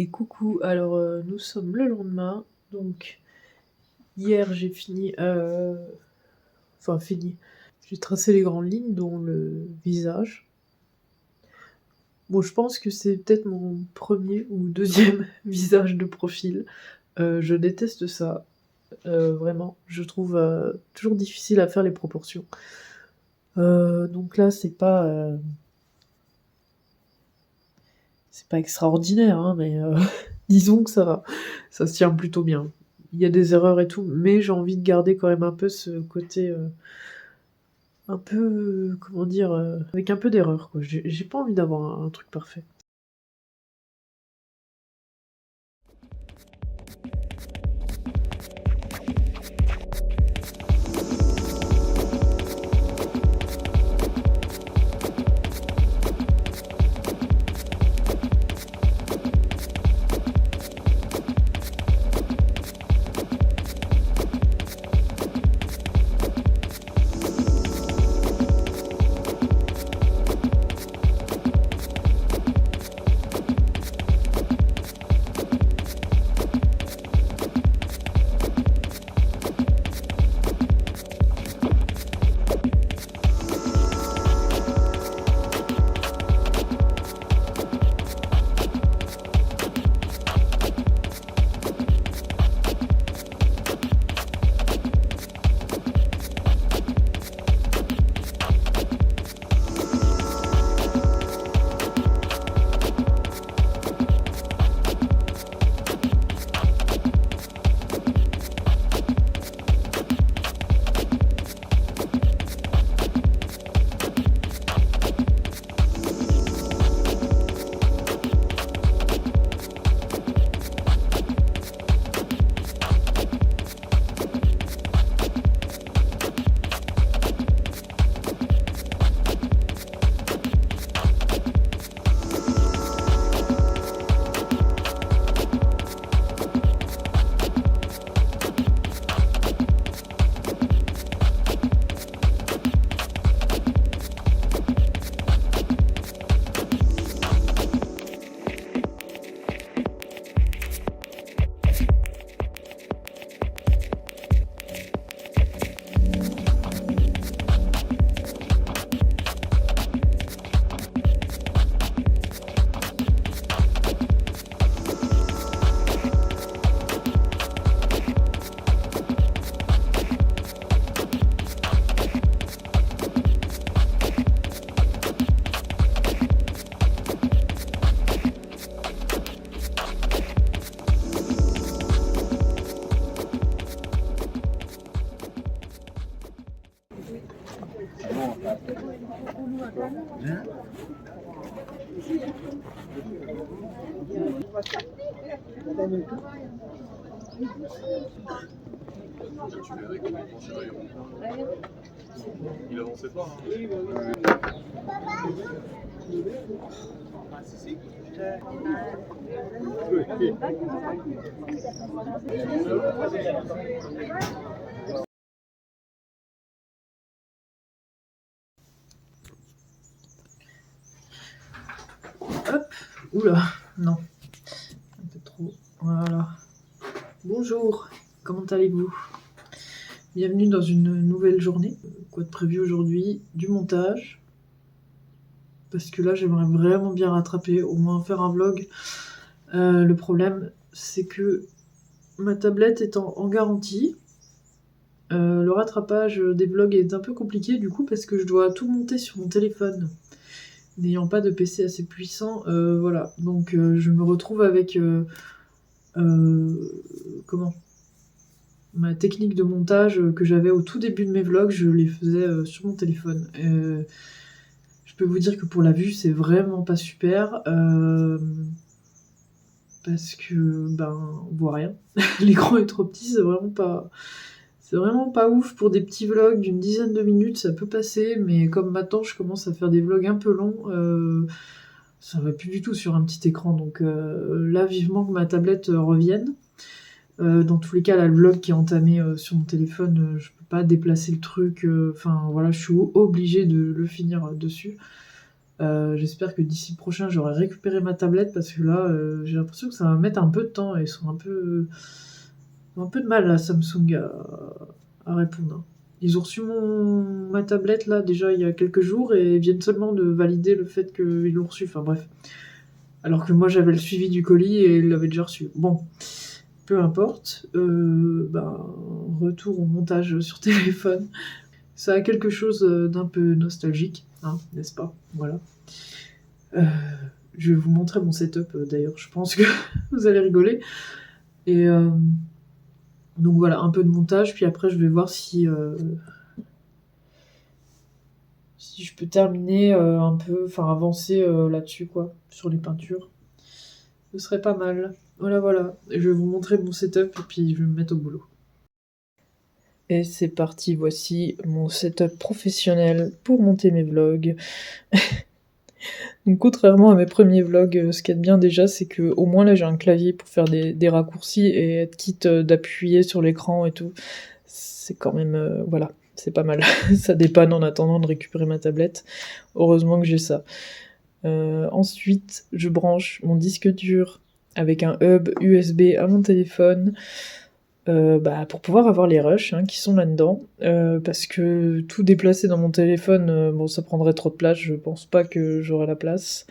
Et coucou, alors nous sommes le lendemain, donc hier j'ai fini, j'ai tracé les grandes lignes, dont le visage. Bon, je pense que c'est peut-être mon premier ou deuxième visage de profil. Je déteste ça, vraiment. Je trouve toujours difficile à faire les proportions. Donc là, c'est pas extraordinaire, hein, mais disons que ça va. Ça se tient plutôt bien. Il y a des erreurs et tout, mais j'ai envie de garder quand même un peu ce côté, un peu, comment dire? Avec un peu d'erreur, quoi. J'ai pas envie d'avoir un truc parfait. Il avançait pas. Hop, oula, non, un peu trop, voilà. Bonjour, comment allez-vous? Bienvenue dans une nouvelle journée. Quoi de prévu aujourd'hui? Du montage. Parce que là, j'aimerais vraiment bien rattraper, au moins faire un vlog. Le problème, c'est que ma tablette est en garantie. Le rattrapage des vlogs est un peu compliqué du coup parce que je dois tout monter sur mon téléphone. N'ayant pas de PC assez puissant, voilà. Donc je me retrouve avec comment? Ma technique de montage que j'avais au tout début de mes vlogs, je les faisais sur mon téléphone. Je peux vous dire que pour la vue, c'est vraiment pas super. Parce que, ben, on voit rien. L'écran est trop petit, c'est vraiment pas ouf pour des petits vlogs d'une dizaine de minutes, ça peut passer, mais comme maintenant je commence à faire des vlogs un peu longs, ça va plus du tout sur un petit écran, donc là vivement que ma tablette revienne. Dans tous les cas, là, le vlog qui est entamé sur mon téléphone, je peux pas déplacer le truc, enfin voilà, je suis obligée de le finir dessus. J'espère que d'ici le prochain, j'aurai récupéré ma tablette parce que là, j'ai l'impression que ça va mettre un peu de temps et ils sont un peu de mal là, Samsung, à répondre. Ils ont reçu ma tablette là déjà il y a quelques jours et viennent seulement de valider le fait qu'ils l'ont reçu. Enfin bref. Alors que moi j'avais le suivi du colis et ils l'avaient déjà reçu. Bon, peu importe. Retour au montage sur téléphone. Ça a quelque chose d'un peu nostalgique, hein, n'est-ce pas? Voilà. Je vais vous montrer mon setup d'ailleurs, je pense que vous allez rigoler. Et donc voilà, un peu de montage, puis après je vais voir si je peux terminer un peu, enfin avancer là-dessus quoi, sur les peintures. Ce serait pas mal. Voilà. Et je vais vous montrer mon setup et puis je vais me mettre au boulot. Et c'est parti, voici mon setup professionnel pour monter mes vlogs. Donc contrairement à mes premiers vlogs, ce qu'il y a de bien déjà, c'est que au moins là j'ai un clavier pour faire des raccourcis et être quitte d'appuyer sur l'écran et tout. C'est quand même, voilà, c'est pas mal. Ça dépanne en attendant de récupérer ma tablette. Heureusement que j'ai ça. Ensuite, je branche mon disque dur avec un hub USB à mon téléphone. Pour pouvoir avoir les rushs qui sont là-dedans, parce que tout déplacer dans mon téléphone, bon ça prendrait trop de place, je pense pas que j'aurai la place.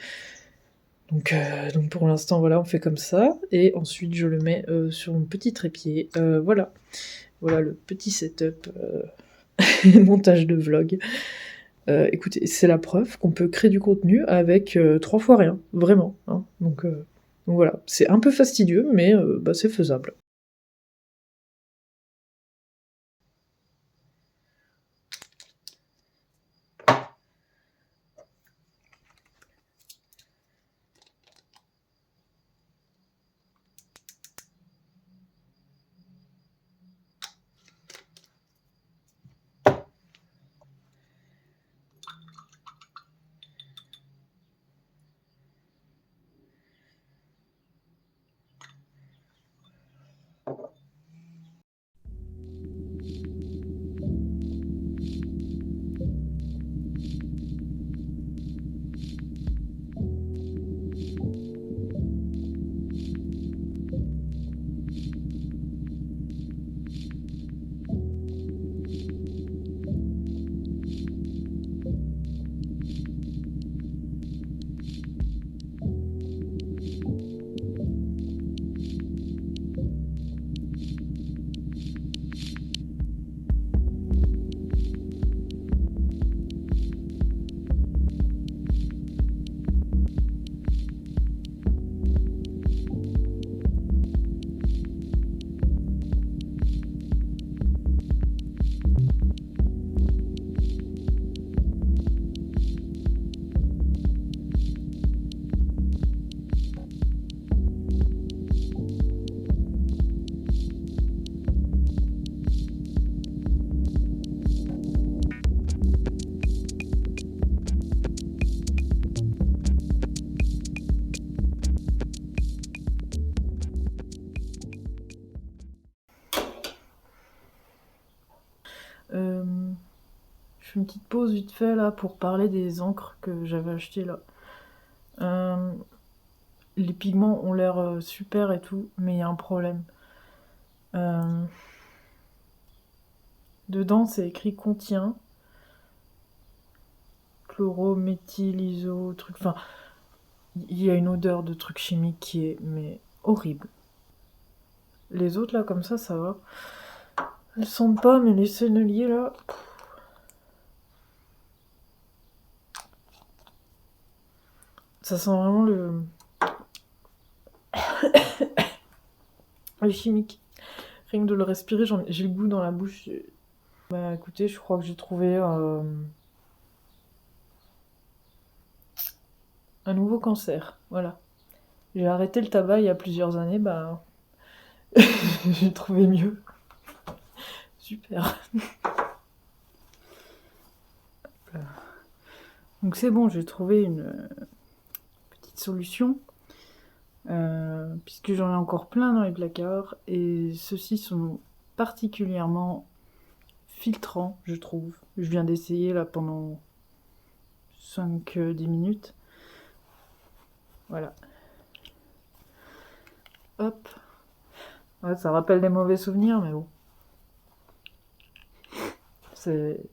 Donc pour l'instant voilà, on fait comme ça, et ensuite je le mets sur mon petit trépied, voilà le petit setup montage de vlog. Écoutez, c'est la preuve qu'on peut créer du contenu avec 3 fois rien, vraiment, hein. Donc voilà, c'est un peu fastidieux, mais c'est faisable. Je fais une petite pause vite fait là pour parler des encres que j'avais achetées là. Les pigments ont l'air super et tout, mais il y a un problème. Dedans c'est écrit contient chlorométhyl truc, enfin il y a une odeur de truc chimique qui est mais horrible. Les autres là comme ça va. Elles sentent pas, mais les senneliers là. Ça sent vraiment le chimique. Rien que de le respirer, j'ai le goût dans la bouche. Bah écoutez, je crois que j'ai trouvé un nouveau cancer. Voilà. J'ai arrêté le tabac il y a plusieurs années, bah j'ai trouvé mieux. Super. Donc c'est bon, j'ai trouvé une petite solution. Puisque j'en ai encore plein dans les placards. Et ceux-ci sont particulièrement filtrants, je trouve. Je viens d'essayer là pendant 5-10 minutes. Voilà. Hop. Ouais, ça rappelle des mauvais souvenirs, mais bon.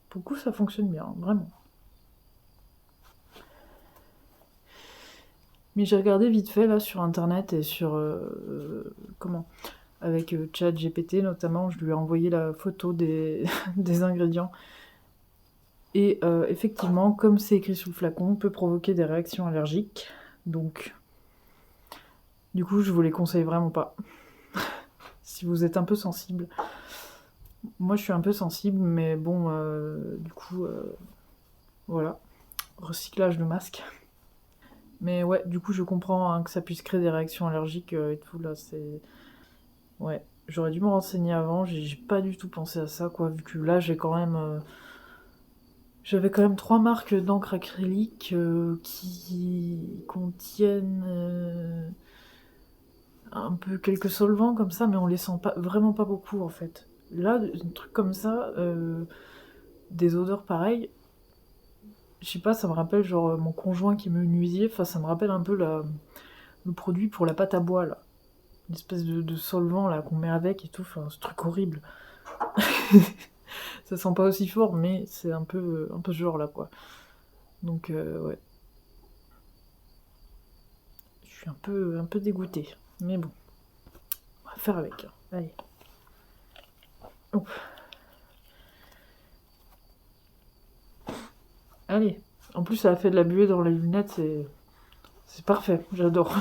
Pour le coup, ça fonctionne bien, vraiment. Mais j'ai regardé vite fait là sur internet et sur avec ChatGPT notamment, je lui ai envoyé la photo des, des ingrédients. Et effectivement, comme c'est écrit sous le flacon, peut provoquer des réactions allergiques. Donc, du coup, je vous les conseille vraiment pas. Si vous êtes un peu sensible. Moi, je suis un peu sensible, mais bon, du coup, voilà. Recyclage de masque. Mais ouais, du coup, je comprends hein, que ça puisse créer des réactions allergiques et tout, là, c'est... Ouais, j'aurais dû me renseigner avant, j'ai pas du tout pensé à ça, quoi, vu que là, j'ai quand même... J'avais quand même 3 marques d'encre acrylique qui contiennent un peu quelques solvants comme ça, mais on les sent pas, vraiment pas beaucoup, en fait. Là, un truc comme ça, des odeurs pareilles, je sais pas, ça me rappelle genre mon conjoint qui me nuisait, enfin ça me rappelle un peu le produit pour la pâte à bois là. Une espèce de solvant là qu'on met avec et tout, enfin ce truc horrible. Ça sent pas aussi fort, mais c'est un peu ce genre là quoi. Donc ouais. Je suis un peu dégoûtée. Mais bon. On va faire avec. Hein. Allez. Oups. Allez. En plus ça a fait de la buée dans les lunettes, c'est parfait, j'adore.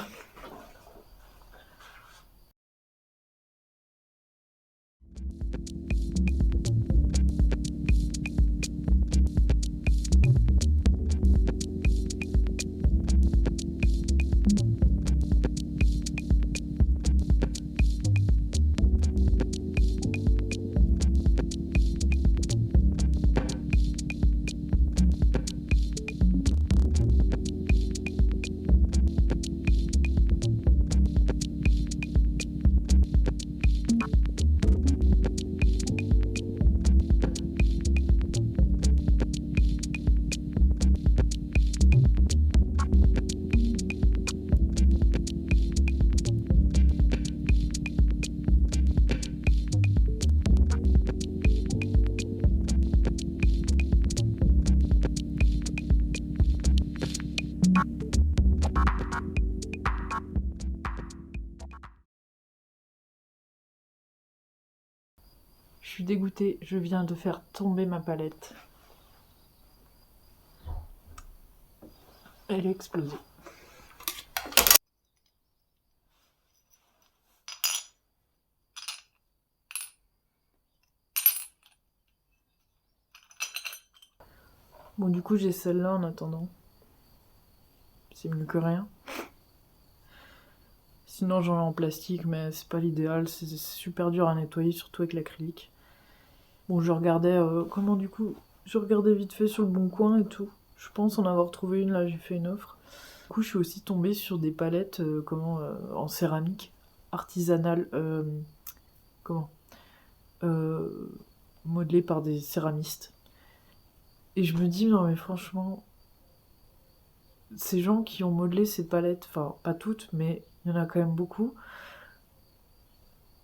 Je suis dégoûtée, je viens de faire tomber ma palette. Elle a explosé. Bon, du coup, j'ai celle-là en attendant. C'est mieux que rien. Sinon, j'en ai en plastique, mais c'est pas l'idéal. C'est super dur à nettoyer, surtout avec l'acrylique. Bon, je regardais comment du coup. Je regardais vite fait sur le bon coin et tout. Je pense en avoir trouvé une, là, j'ai fait une offre. Du coup, je suis aussi tombée sur des palettes en céramique artisanale. Comment modelées par des céramistes. Et je me dis, non mais franchement, ces gens qui ont modelé ces palettes, enfin pas toutes, mais il y en a quand même beaucoup,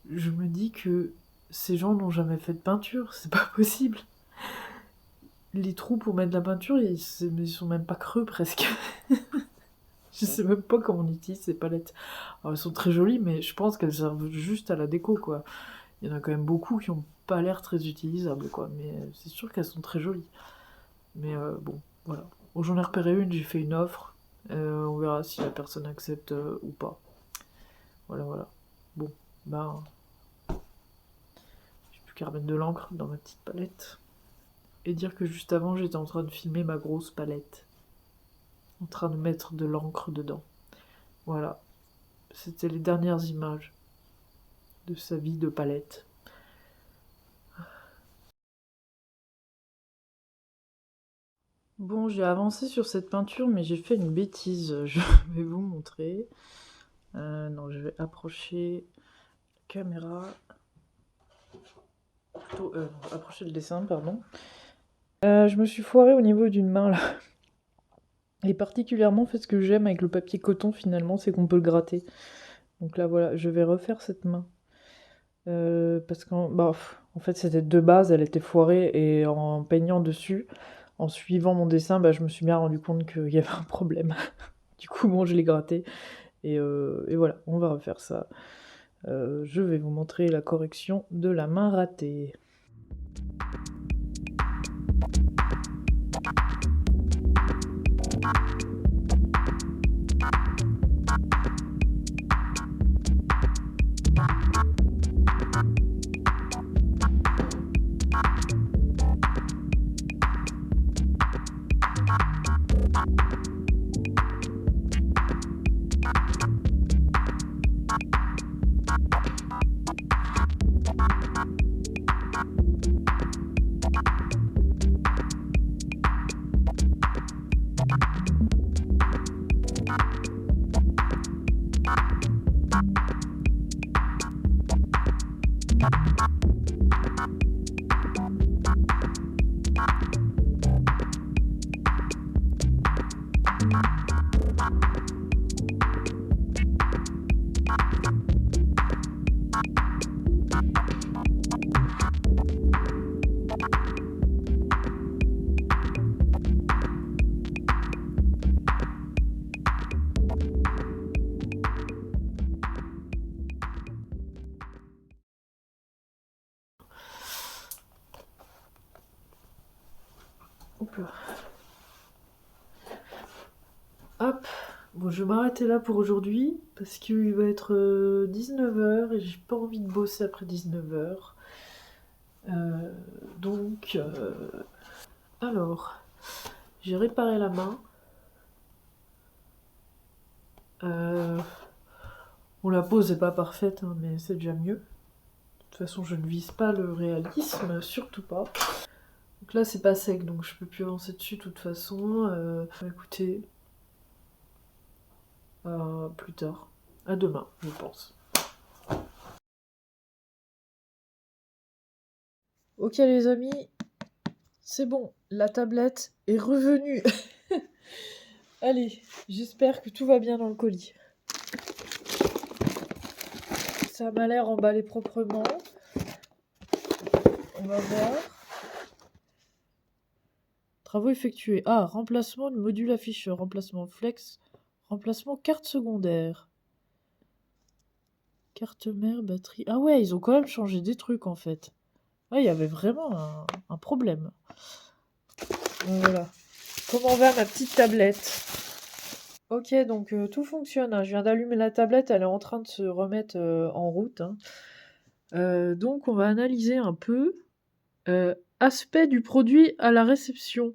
je me dis que ces gens n'ont jamais fait de peinture, c'est pas possible. Les trous pour mettre de la peinture, ils sont même pas creux presque. Je sais même pas comment on utilise ces palettes. Alors, elles sont très jolies, mais je pense qu'elles servent juste à la déco, quoi. Il y en a quand même beaucoup qui ont pas l'air très utilisables, quoi. Mais c'est sûr qu'elles sont très jolies. Mais bon, voilà. Bon, j'en ai repéré une, j'ai fait une offre. On verra si la personne accepte ou pas. Voilà, voilà. Bon, ben, j'ai plus qu'à remettre de l'encre dans ma petite palette. Et dire que juste avant, j'étais en train de filmer ma grosse palette. En train de mettre de l'encre dedans. Voilà. C'était les dernières images de sa vie de palette. Bon, j'ai avancé sur cette peinture, mais j'ai fait une bêtise. Je vais vous montrer. Non, je vais approcher la caméra. Plutôt, approcher le dessin, pardon. Je me suis foirée au niveau d'une main, là. Et particulièrement, en fait, ce que j'aime avec le papier coton, finalement, c'est qu'on peut le gratter. Donc là, voilà, je vais refaire cette main. Parce qu'en bah, en fait, c'était de base, elle était foirée, et en peignant dessus, en suivant mon dessin, bah, je me suis bien rendu compte qu'il y avait un problème. Du coup, bon, je l'ai gratté, et voilà, on va refaire ça. Je vais vous montrer la correction de la main ratée. Hop là. Hop. Bon, je vais m'arrêter là pour aujourd'hui, parce qu'il va être 19h, et j'ai pas envie de bosser après 19h. Donc, alors, j'ai réparé la main. Bon, la pose n'est pas parfaite, hein, mais c'est déjà mieux. De toute façon, je ne vise pas le réalisme, surtout pas. Donc là, c'est pas sec, donc je peux plus avancer dessus de toute façon. Écoutez, plus tard. À demain, je pense. Ok les amis, c'est bon, la tablette est revenue. Allez, j'espère que tout va bien dans le colis. Ça m'a l'air emballé proprement. On va voir. Travaux effectués. Ah, remplacement de module afficheur, remplacement flex, remplacement carte secondaire. Carte mère, batterie. Ah ouais, ils ont quand même changé des trucs en fait. Ouais, il y avait vraiment un problème. Donc voilà. Comment va ma petite tablette? Ok, donc tout fonctionne, hein. Je viens d'allumer la tablette, elle est en train de se remettre en route, hein. Donc on va analyser un peu. Aspect du produit à la réception.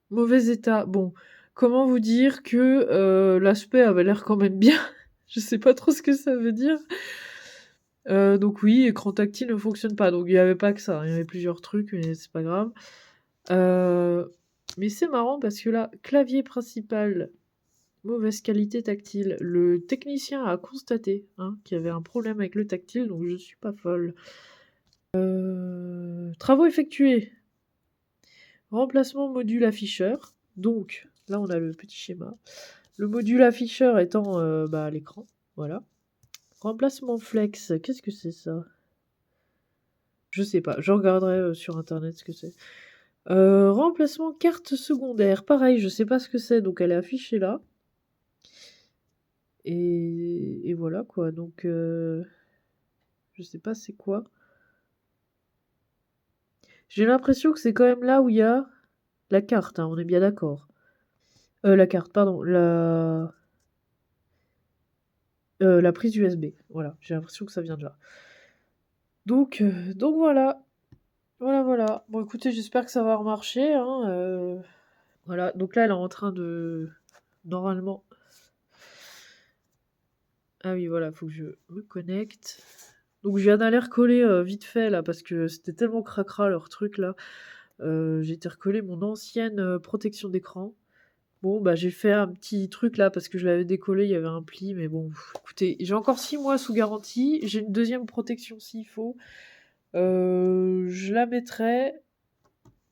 Mauvais état. Bon, comment vous dire que l'aspect avait l'air quand même bien. Je sais pas trop ce que ça veut dire. Donc oui, écran tactile ne fonctionne pas. Donc il n'y avait pas que ça, hein. Il y avait plusieurs trucs, mais c'est pas grave. Mais c'est marrant parce que là, clavier principal, mauvaise qualité tactile. Le technicien a constaté, hein, qu'il y avait un problème avec le tactile, donc je suis pas folle. Travaux effectués. Remplacement module afficheur. Donc, là, on a le petit schéma. Le module afficheur étant à l'écran. Voilà. Remplacement flex. Qu'est-ce que c'est ça? Je sais pas. Je regarderai sur internet ce que c'est. Remplacement carte secondaire. Pareil, je sais pas ce que c'est. Donc, elle est affichée là. Et voilà quoi. Donc, je sais pas c'est quoi. J'ai l'impression que c'est quand même là où il y a la carte, hein, on est bien d'accord. La carte, pardon, la prise USB. Voilà, j'ai l'impression que ça vient de là. Donc voilà. Voilà. Bon, écoutez, j'espère que ça va remarcher, hein, voilà, donc là, elle est en train de... Normalement... Ah oui, voilà, faut que je me connecte. Donc je viens d'aller recoller vite fait, là, parce que c'était tellement cracra, leur truc, là. J'ai été recoller mon ancienne protection d'écran. Bon, bah, j'ai fait un petit truc là parce que je l'avais décollé, il y avait un pli, mais bon, écoutez, j'ai encore 6 mois sous garantie, j'ai une deuxième protection s'il faut. Je la mettrai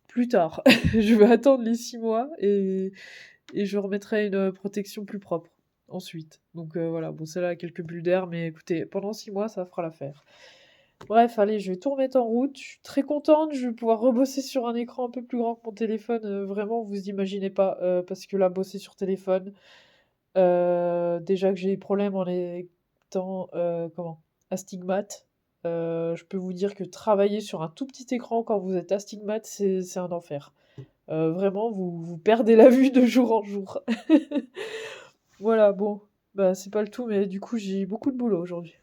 plus tard. Je vais attendre les 6 mois et je remettrai une protection plus propre ensuite. Donc voilà, bon, celle-là a quelques bulles d'air, mais écoutez, pendant 6 mois, ça fera l'affaire. Bref, allez, je vais tout remettre en route. Je suis très contente, je vais pouvoir rebosser sur un écran un peu plus grand que mon téléphone. Vraiment, vous imaginez pas, parce que là, bosser sur téléphone, déjà que j'ai des problèmes en étant astigmate. Je peux vous dire que travailler sur un tout petit écran quand vous êtes astigmate, c'est un enfer. Vraiment, vous perdez la vue de jour en jour. Voilà, bon, bah c'est pas le tout, mais du coup j'ai beaucoup de boulot aujourd'hui.